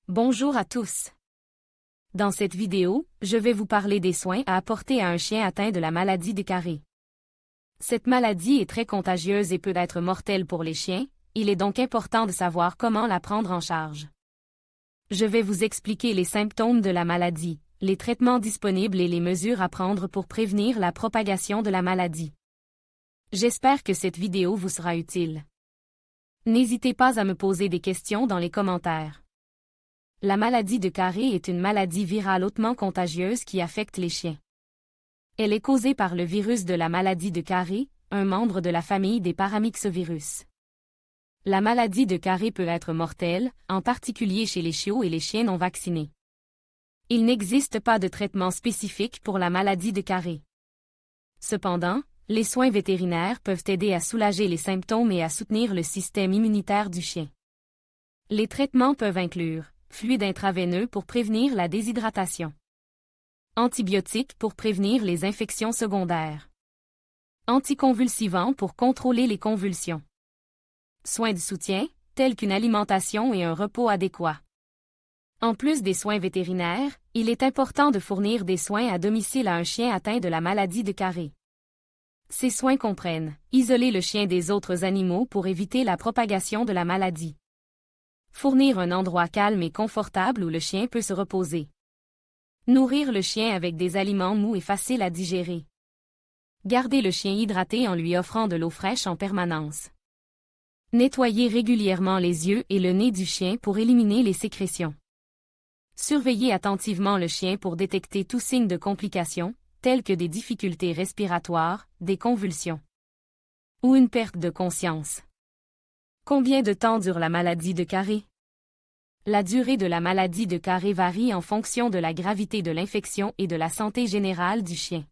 Bonjour à tous. Dans cette vidéo, je vais vous parler des soins à apporter à un chien atteint de la maladie des carrés. Cette maladie est très contagieuse et peut être mortelle pour les chiens, il est donc important de savoir comment la prendre en charge. Je vais vous expliquer les symptômes de la maladie, les traitements disponibles et les mesures à prendre pour prévenir la propagation de la maladie. J'espère que cette vidéo vous sera utile. N'hésitez pas à me poser des questions dans les commentaires. La maladie de Carré est une maladie virale hautement contagieuse qui affecte les chiens. Elle est causée par le virus de la maladie de Carré, un membre de la famille des paramyxovirus. La maladie de Carré peut être mortelle, en particulier chez les chiots et les chiens non vaccinés. Il n'existe pas de traitement spécifique pour la maladie de Carré. Cependant, les soins vétérinaires peuvent aider à soulager les symptômes et à soutenir le système immunitaire du chien. Les traitements peuvent inclure fluide intraveineux pour prévenir la déshydratation. Antibiotiques pour prévenir les infections secondaires. Anticonvulsivants pour contrôler les convulsions. Soins de soutien, tels qu'une alimentation et un repos adéquat. En plus des soins vétérinaires, il est important de fournir des soins à domicile à un chien atteint de la maladie de Carré. Ces soins comprennent isoler le chien des autres animaux pour éviter la propagation de la maladie. Fournir un endroit calme et confortable où le chien peut se reposer. Nourrir le chien avec des aliments mous et faciles à digérer. Garder le chien hydraté en lui offrant de l'eau fraîche en permanence. Nettoyer régulièrement les yeux et le nez du chien pour éliminer les sécrétions. Surveiller attentivement le chien pour détecter tout signe de complications, telles que des difficultés respiratoires, des convulsions ou une perte de conscience. Combien de temps dure la maladie de Carré? La durée de la maladie de Carré varie en fonction de la gravité de l'infection et de la santé générale du chien.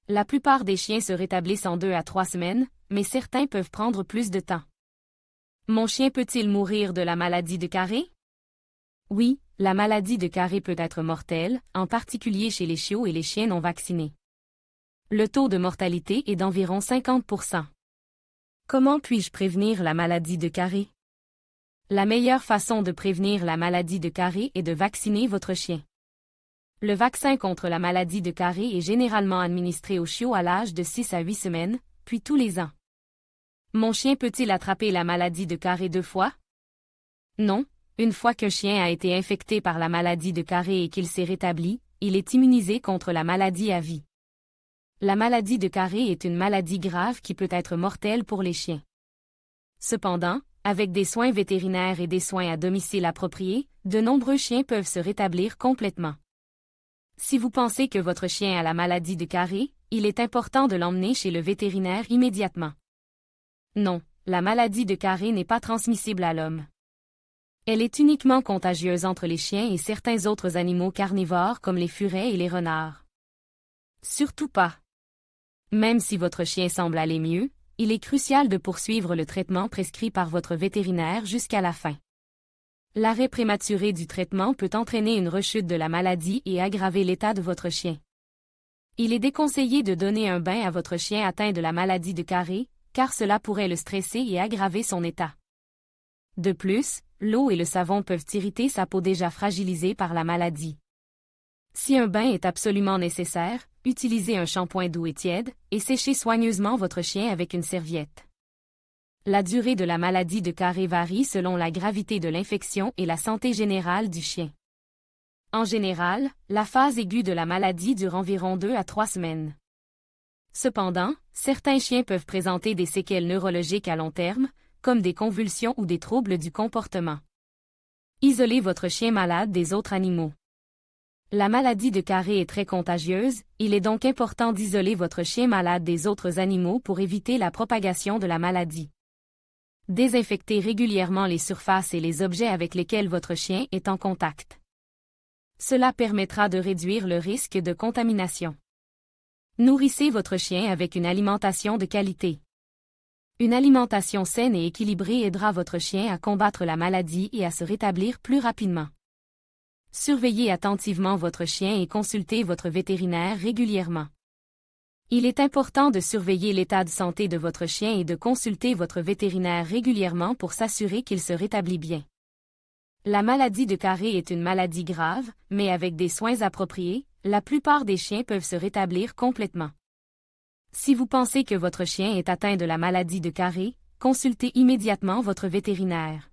La plupart des chiens se rétablissent en 2 à 3 semaines, mais certains peuvent prendre plus de temps. Mon chien peut-il mourir de la maladie de Carré? Oui, la maladie de Carré peut être mortelle, en particulier chez les chiots et les chiens non vaccinés. Le taux de mortalité est d'environ 50%. Comment puis-je prévenir la maladie de Carré? La meilleure façon de prévenir la maladie de Carré est de vacciner votre chien. Le vaccin contre la maladie de Carré est généralement administré aux chiots à l'âge de 6 à 8 semaines, puis tous les ans. Mon chien peut-il attraper la maladie de Carré 2 fois? Non, une fois qu'un chien a été infecté par la maladie de Carré et qu'il s'est rétabli, il est immunisé contre la maladie à vie. La maladie de Carré est une maladie grave qui peut être mortelle pour les chiens. Cependant, avec des soins vétérinaires et des soins à domicile appropriés, de nombreux chiens peuvent se rétablir complètement. Si vous pensez que votre chien a la maladie de Carré, il est important de l'emmener chez le vétérinaire immédiatement. Non, la maladie de Carré n'est pas transmissible à l'homme. Elle est uniquement contagieuse entre les chiens et certains autres animaux carnivores comme les furets et les renards. Surtout pas. Même si votre chien semble aller mieux, il est crucial de poursuivre le traitement prescrit par votre vétérinaire jusqu'à la fin. L'arrêt prématuré du traitement peut entraîner une rechute de la maladie et aggraver l'état de votre chien. Il est déconseillé de donner un bain à votre chien atteint de la maladie de Carré, car cela pourrait le stresser et aggraver son état. De plus, l'eau et le savon peuvent irriter sa peau déjà fragilisée par la maladie. Si un bain est absolument nécessaire, utilisez un shampoing doux et tiède, et séchez soigneusement votre chien avec une serviette. La durée de la maladie de Carré varie selon la gravité de l'infection et la santé générale du chien. En général, la phase aiguë de la maladie dure environ 2 à 3 semaines. Cependant, certains chiens peuvent présenter des séquelles neurologiques à long terme, comme des convulsions ou des troubles du comportement. Isolez votre chien malade des autres animaux. La maladie de Carré est très contagieuse, il est donc important d'isoler votre chien malade des autres animaux pour éviter la propagation de la maladie. Désinfectez régulièrement les surfaces et les objets avec lesquels votre chien est en contact. Cela permettra de réduire le risque de contamination. Nourrissez votre chien avec une alimentation de qualité. Une alimentation saine et équilibrée aidera votre chien à combattre la maladie et à se rétablir plus rapidement. Surveillez attentivement votre chien et consultez votre vétérinaire régulièrement. Il est important de surveiller l'état de santé de votre chien et de consulter votre vétérinaire régulièrement pour s'assurer qu'il se rétablit bien. La maladie de Carré est une maladie grave, mais avec des soins appropriés, la plupart des chiens peuvent se rétablir complètement. Si vous pensez que votre chien est atteint de la maladie de Carré, consultez immédiatement votre vétérinaire.